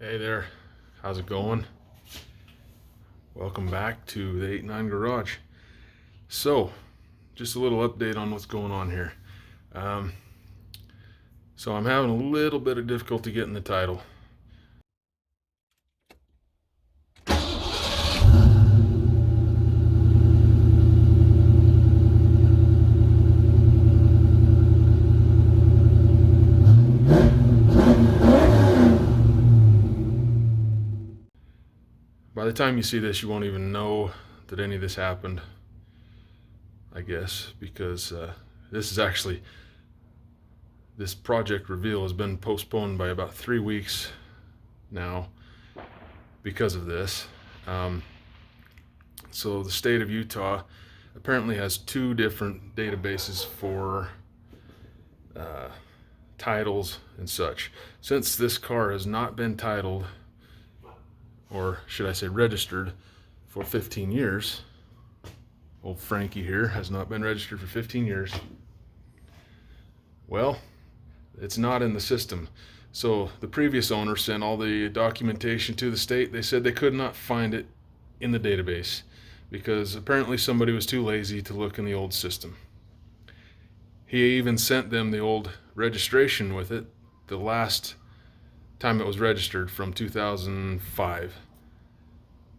Hey there, how's it going? Welcome back to the 89 Garage. So, just a little update on what's going on here. So I'm having a little bit of difficulty getting the title. By the time you see this, you won't even know that any of this happened, I guess, because this project reveal has been postponed by about 3 weeks now because of this. So the state of Utah apparently has two different databases for titles and such. Since this car has not been titled, or should I say registered, for 15 years, old Frankie here has not been registered for 15 years, well, it's not in the system. So the previous owner sent all the documentation to the state. They said they could not find it in the database because apparently somebody was too lazy to look in the old system. He even sent them the old registration with it, the last time it was registered, from 2005,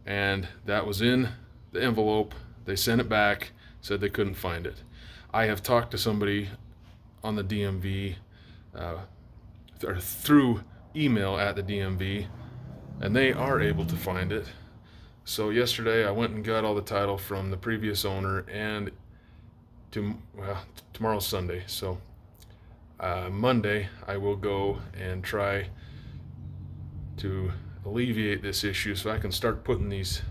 and that was in the envelope. They sent it back, said they couldn't find it. I have talked to somebody on the DMV or through email at the DMV, and they are able to find it. So yesterday I went and got all the title from the previous owner, and tomorrow's Sunday, so Monday I will go and try to alleviate this issue so I can start putting these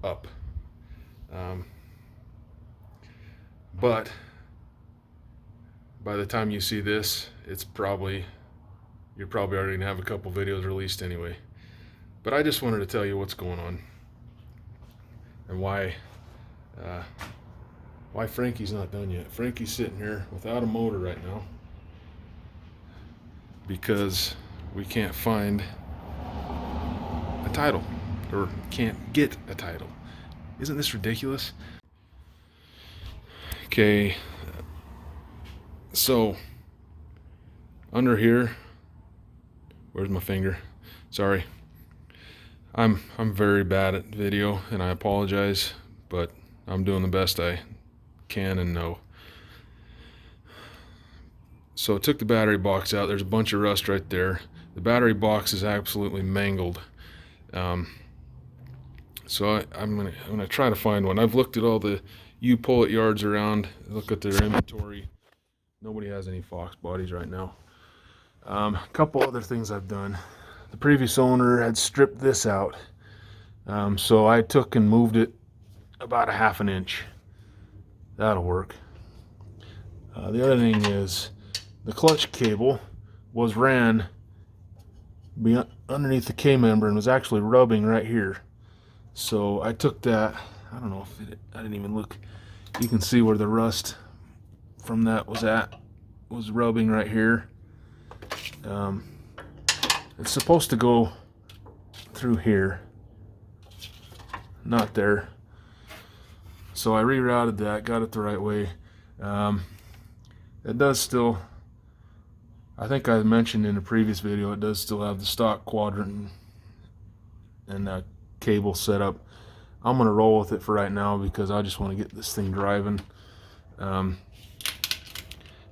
up. But by the time you see this, you're probably already gonna have a couple videos released anyway. But I just wanted to tell you what's going on and why Frankie's not done yet. Frankie's sitting here without a motor right now because we can't find a title, or can't get a title. Isn't this ridiculous? Okay, so under here, where's my finger? Sorry, I'm very bad at video, and I apologize, but I'm doing the best I can and know. So I took the battery box out. There's a bunch of rust right there. The battery box is absolutely mangled. So I'm gonna try to find one. I've looked at all the U-Pull-It yards around, look at their inventory. Nobody has any Fox bodies right now. A couple other things I've done. The previous owner had stripped this out, so I took and moved it about a half an inch. That'll work. The other thing is the clutch cable was ran underneath the K-member and was actually rubbing right here. So I took that. I don't know if I didn't even look. You can see where the rust from that was rubbing right here. It's supposed to go through here, not there. So I rerouted that, got it the right way. It does still, I think I mentioned in a previous video, it does still have the stock quadrant and cable set up. I'm gonna roll with it for right now because I just want to get this thing driving.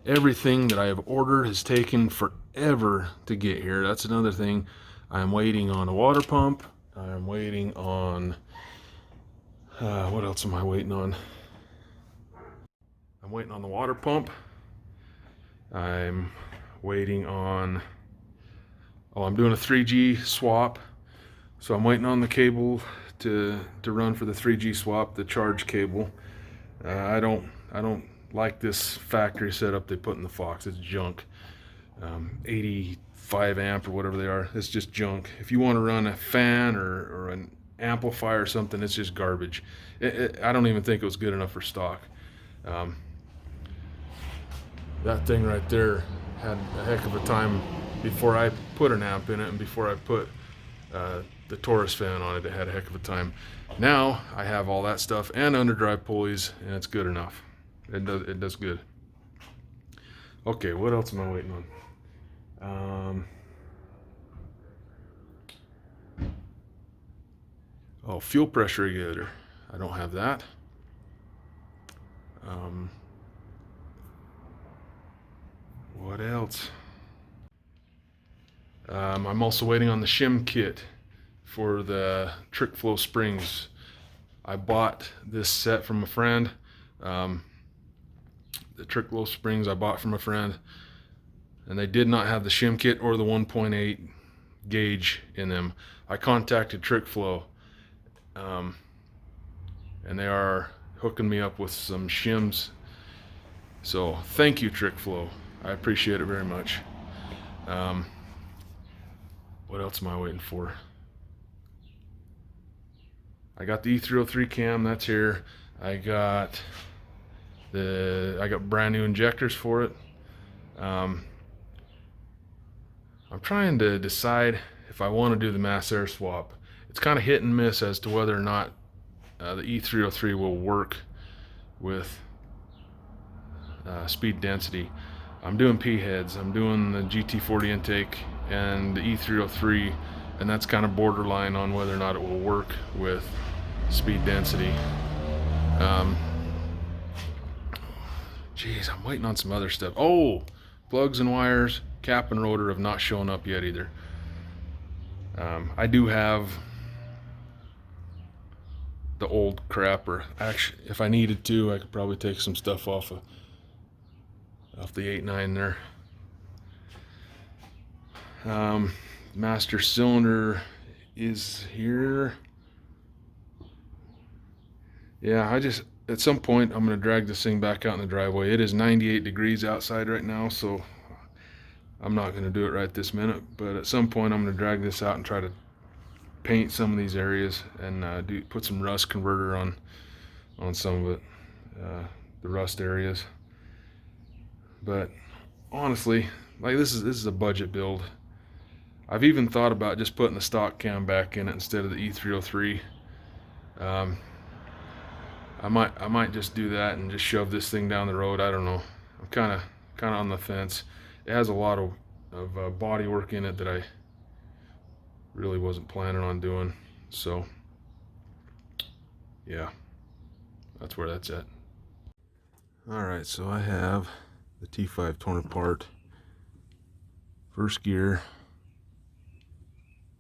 Everything that I have ordered has taken forever to get here. That's another thing. I'm waiting on a water pump. I'm waiting on what else am I waiting on? I'm waiting on the water pump. I'm waiting on, I'm doing a 3G swap. So I'm waiting on the cable to run for the 3G swap, the charge cable. I don't like this factory setup they put in the Fox. It's junk. 85 amp or whatever they are. It's just junk. If you want to run a fan or an amplifier or something, it's just garbage. I don't even think it was good enough for stock. That thing right there had a heck of a time before I put an amp in it and before I put the Taurus fan on it. It had a heck of a time. Now I have all that stuff and underdrive pulleys, and it's good enough. It does good. Okay, what else am I waiting on? Oh, fuel pressure regulator. I don't have that. What else? I'm also waiting on the shim kit for the trick flow springs. I bought this set from a friend. The trick flow springs I bought from a friend, and they did not have the shim kit or the 1.8 gauge in them. I contacted Trick Flow, and they are hooking me up with some shims. So thank you, Trick Flow. I appreciate it very much. What else am I waiting for? I got the E303 cam, that's here. I got brand new injectors for it. I'm trying to decide if I want to do the mass air swap. It's kind of hit and miss as to whether or not the E303 will work with speed density. I'm doing P heads. I'm doing the GT40 intake and the E303, and that's kind of borderline on whether or not it will work with speed density. Geez, I'm waiting on some other stuff. Oh, plugs and wires, cap and rotor have not shown up yet either. I do have the old crap, or actually, if I needed to, I could probably take some stuff off the 8.9 there. Master cylinder is here. Yeah, at some point I'm going to drag this thing back out in the driveway. It is 98 degrees outside right now, so I'm not going to do it right this minute, but at some point I'm going to drag this out and try to paint some of these areas and put some rust converter on some of it, the rust areas. But honestly, like this is a budget build. I've even thought about just putting the stock cam back in it instead of the E303. I might just do that and just shove this thing down the road. I don't know. I'm kind of on the fence. It has a lot of body work in it that I really wasn't planning on doing. So yeah, that's where that's at. All right, so I have the T5 torn apart. First gear,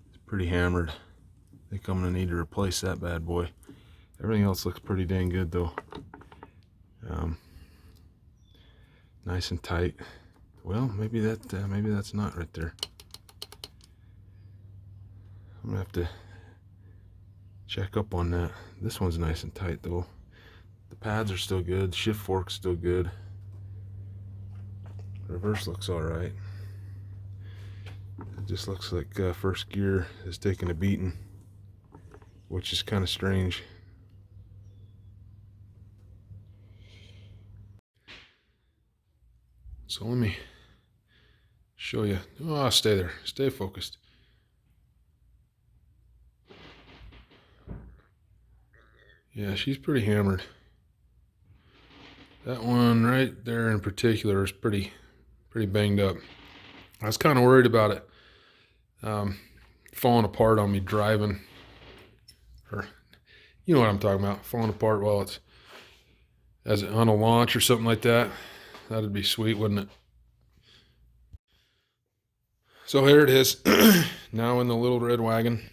it's pretty hammered. I think I'm gonna need to replace that bad boy. Everything else looks pretty dang good though. Nice and tight. Well, maybe that's not right there. I'm gonna have to check up on that. This one's nice and tight though. The pads are still good. Shift fork's still good. Reverse looks all right. It just looks like first gear is taking a beating, which is kind of strange. So let me show you. Oh, stay there. Stay focused. Yeah, she's pretty hammered. That one right there in particular is pretty banged up. I was kind of worried about it falling apart on me driving. Or, you know what I'm talking about. Falling apart while it's on a launch or something like that. That'd be sweet, wouldn't it? So here it is, now in the little red wagon,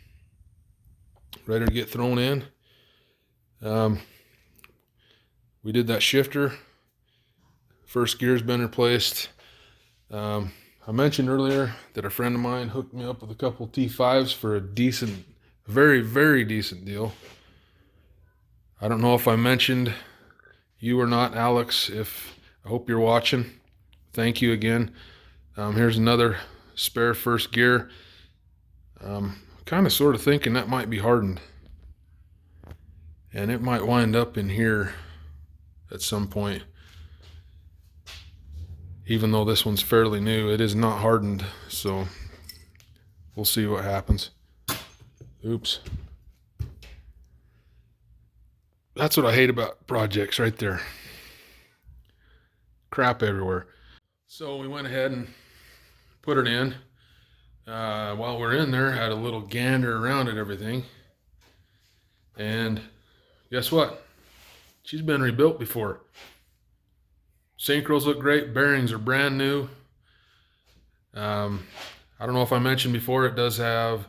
ready to get thrown in. We did that shifter. First gear's been replaced. I mentioned earlier that a friend of mine hooked me up with a couple T5s for a decent, very, very decent deal. I don't know if I mentioned you or not, Alex. I hope you're watching. Thank you again. Here's another spare first gear. Kind of sort of thinking that might be hardened. And it might wind up in here at some point. Even though this one's fairly new, it is not hardened. So we'll see what happens. Oops. That's what I hate about projects right there. Crap everywhere. So we went ahead and put it in. While we're in there, had a little gander around at everything. And guess what? She's been rebuilt before. Synchros look great. Bearings are brand new. I don't know if I mentioned before, it does have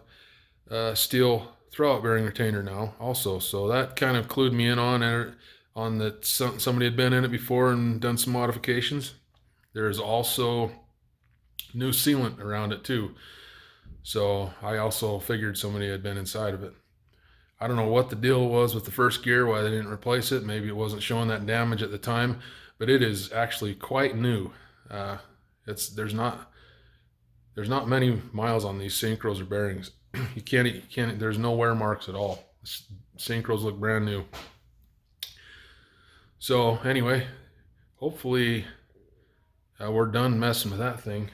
a steel throwout bearing retainer now also. So that kind of clued me in on that somebody had been in it before and done some modifications. There's also new sealant around it too. So I also figured somebody had been inside of it. I don't know what the deal was with the first gear, why they didn't replace it. Maybe it wasn't showing that damage at the time, but it is actually quite new. There's not many miles on these synchros or bearings. You can't. There's no wear marks at all. Synchros look brand new. So anyway, hopefully we're done messing with that thing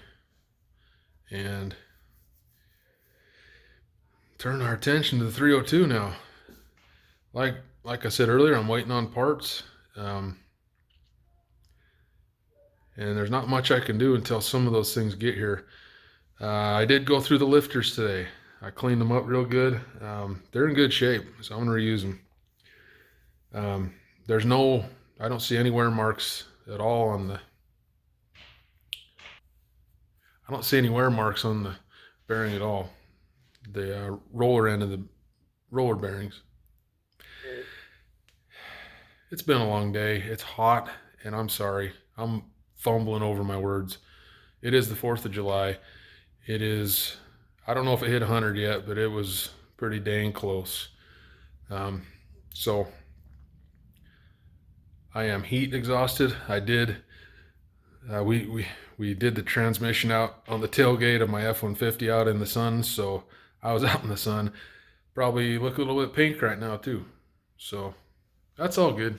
and turn our attention to the 302 now. Like I said earlier, I'm waiting on parts. And there's not much I can do until some of those things get here. I did go through the lifters today. I cleaned them up real good. They're in good shape, so I'm going to reuse them. I don't see any wear marks at all on the, I don't see any wear marks on the bearing at all. The roller end of the roller bearings. It's been a long day. It's hot, and I'm sorry. I'm fumbling over my words. It is the 4th of July. It is, I don't know if it hit 100 yet, but it was pretty dang close. So I am heat exhausted. I did, we did the transmission out on the tailgate of my F-150 out in the sun. So I was out in the sun. Probably look a little bit pink right now too. So that's all good.